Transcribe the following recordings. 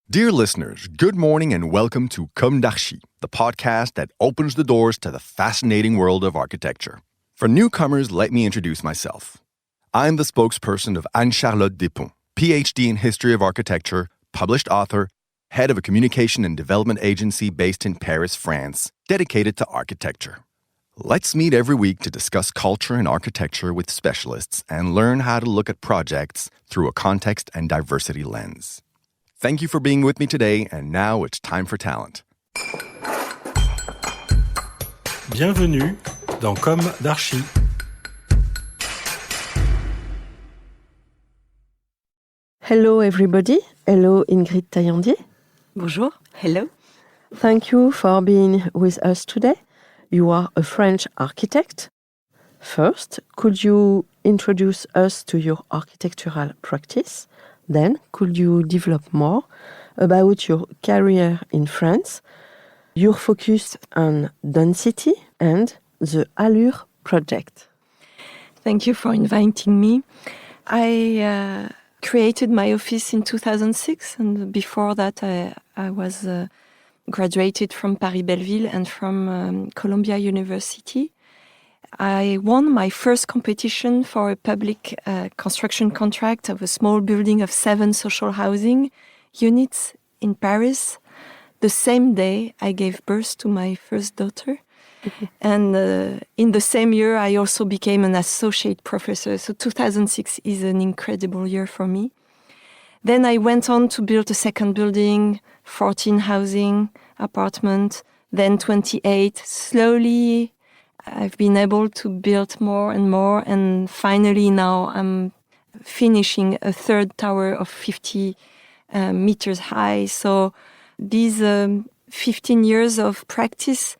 Dear listeners, good morning and welcome to Comme d'Archi, the podcast that opens the doors to the fascinating world of architecture. For newcomers, let me introduce myself. I'm the spokesperson of Anne-Charlotte Despont, PhD in History of Architecture, published author, head of a communication and development agency based in Paris, France, dedicated to architecture. Let's meet every week to discuss culture and architecture with specialists and learn how to look at projects through a context and diversity lens. Thank you for being with me today, and now it's time for talent. Bienvenue dans Comme d'Archi. Hello everybody. Hello Ingrid Taillandier. Bonjour. Hello. Thank you for being with us today. You are a French architect. First, could you introduce us to your architectural practice? Then, could you develop more about your career in France, your focus on density and the Allure project? Thank you for inviting me. I created my office in 2006, and before that I was graduated from Paris Belleville and from Columbia University. I won my first competition for a public construction contract of a small building of 7 social housing units in Paris. The same day I gave birth to my first daughter. And in the same year, I also became an associate professor. So 2006 is an incredible year for me. Then I went on to build a second building, 14 housing apartment, then 28. Slowly, I've been able to build more and more. And finally now I'm finishing a third tower of 50 meters high. So these 15 years of practice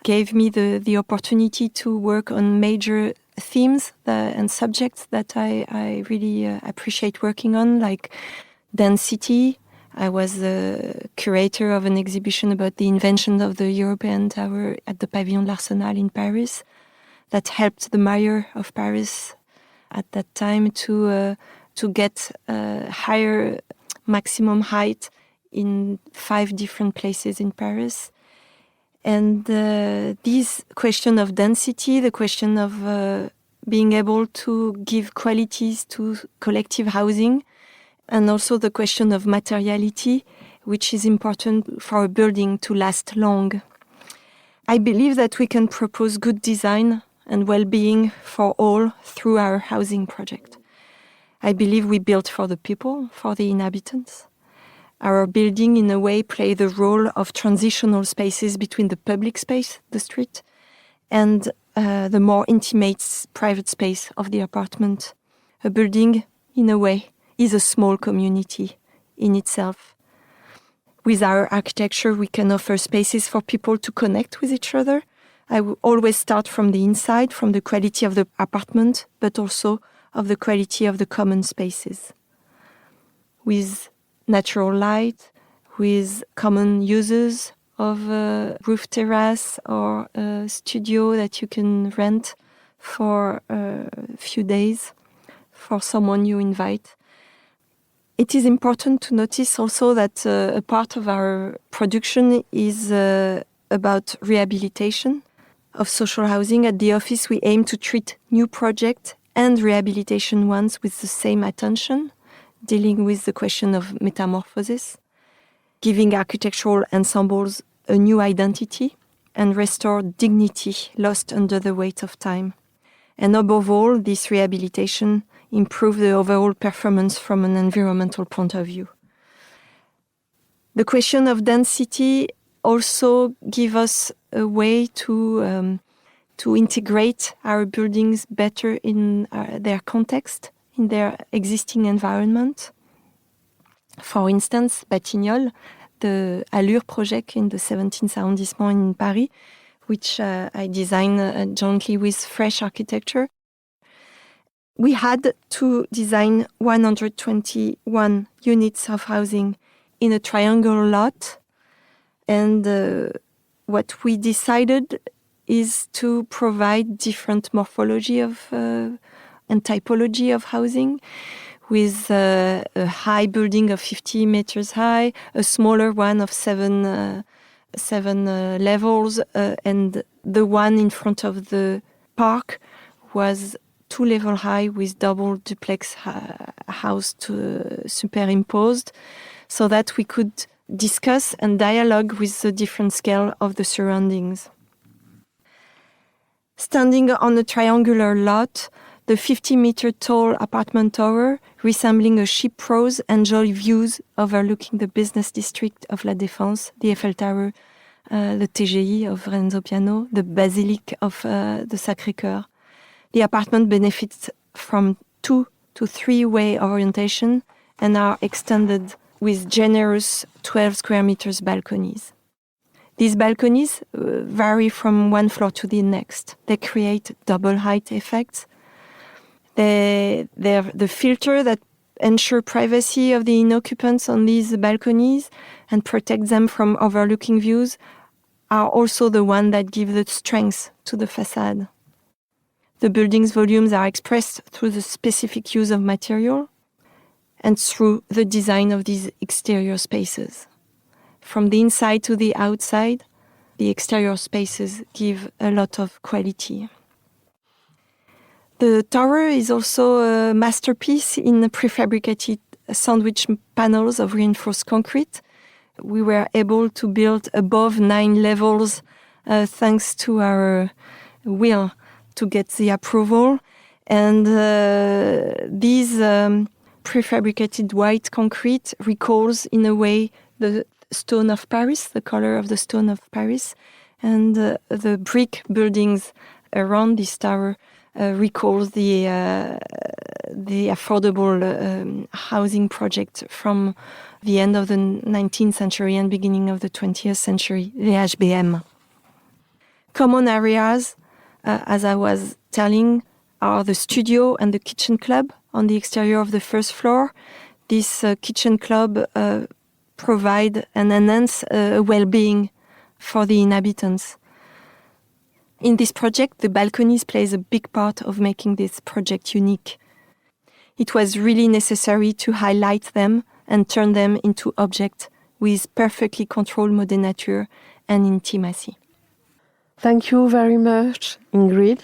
gave me the opportunity to work on major themes and subjects that I really appreciate working on, like density. I was the curator of an exhibition about the invention of the European Tower at the Pavillon de l'Arsenal in Paris that helped the mayor of Paris at that time to get higher maximum height in 5 different places in Paris. And this question of density, the question of being able to give qualities to collective housing, and also the question of materiality, which is important for a building to last long. I believe that we can propose good design and well-being for all through our housing project. I believe we build for the people, for the inhabitants. Our building, in a way, play the role of transitional spaces between the public space, the street, and the more intimate private space of the apartment. A building, in a way, is a small community in itself. With our architecture, we can offer spaces for people to connect with each other. I will always start from the inside, from the quality of the apartment, but also of the quality of the common spaces. With natural light, with common uses of a roof terrace or a studio that you can rent for a few days for someone you invite. It is important to notice also that a part of our production is about rehabilitation of social housing. At the office, we aim to treat new projects and rehabilitation ones with the same attention, dealing with the question of metamorphosis, giving architectural ensembles a new identity, and restore dignity lost under the weight of time. And above all, this rehabilitation improve the overall performance from an environmental point of view. The question of density also give us a way to integrate our buildings better in their context, in their existing environment. For instance, Batignolles, the Allure project in the 17th arrondissement in Paris, which I designed jointly with Fresh Architecture. We had to design 121 units of housing in a triangular lot. And what we decided is to provide different morphology of and typology of housing with a high building of 50 meters high, a smaller one of seven levels, and the one in front of the park was 2 levels high with double duplex house superimposed, so that we could discuss and dialogue with the different scale of the surroundings. Standing on a triangular lot, the 50-meter tall apartment tower, resembling a ship prose, enjoy views overlooking the business district of La Défense, the Eiffel Tower, the TGI of Renzo Piano, the Basilique of the Sacré-Cœur. The apartment benefits from 2 to 3-way orientation and are extended with generous 12 square meters balconies. These balconies vary from one floor to the next. They create double height effects. They're the filter that ensure privacy of the inoccupants on these balconies and protect them from overlooking views are also the one that give the strength to the facade. The building's volumes are expressed through the specific use of material and through the design of these exterior spaces. From the inside to the outside, the exterior spaces give a lot of quality. The tower is also a masterpiece in the prefabricated sandwich panels of reinforced concrete. We were able to build above 9 levels thanks to our will to get the approval. And these prefabricated white concrete recalls, in a way, the stone of Paris, the color of the stone of Paris. And the brick buildings around this tower recalls the affordable housing project from the end of the 19th century and beginning of the 20th century, the HBM. Common areas, as I was telling, are the studio and the kitchen club on the exterior of the first floor. This kitchen club provide and enhance well-being for the inhabitants. In this project, the balconies plays a big part of making this project unique. It was really necessary to highlight them and turn them into objects with perfectly controlled mode de nature and intimacy. Thank you very much, Ingrid.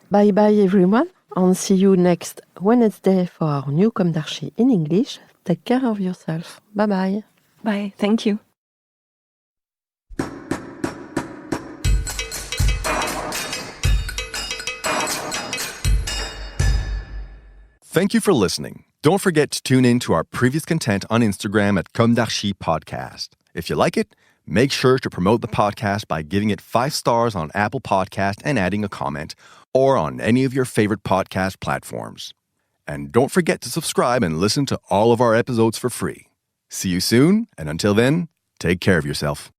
Bye-bye, everyone, and see you next Wednesday for our new Comme d'Archi in English. Take care of yourself. Bye-bye. Bye. Thank you. Thank you for listening. Don't forget to tune in to our previous content on Instagram at Comme d'Archi Podcast. If you like it, make sure to promote the podcast by giving it 5 stars on Apple Podcast and adding a comment, or on any of your favorite podcast platforms. And don't forget to subscribe and listen to all of our episodes for free. See you soon, and until then, take care of yourself.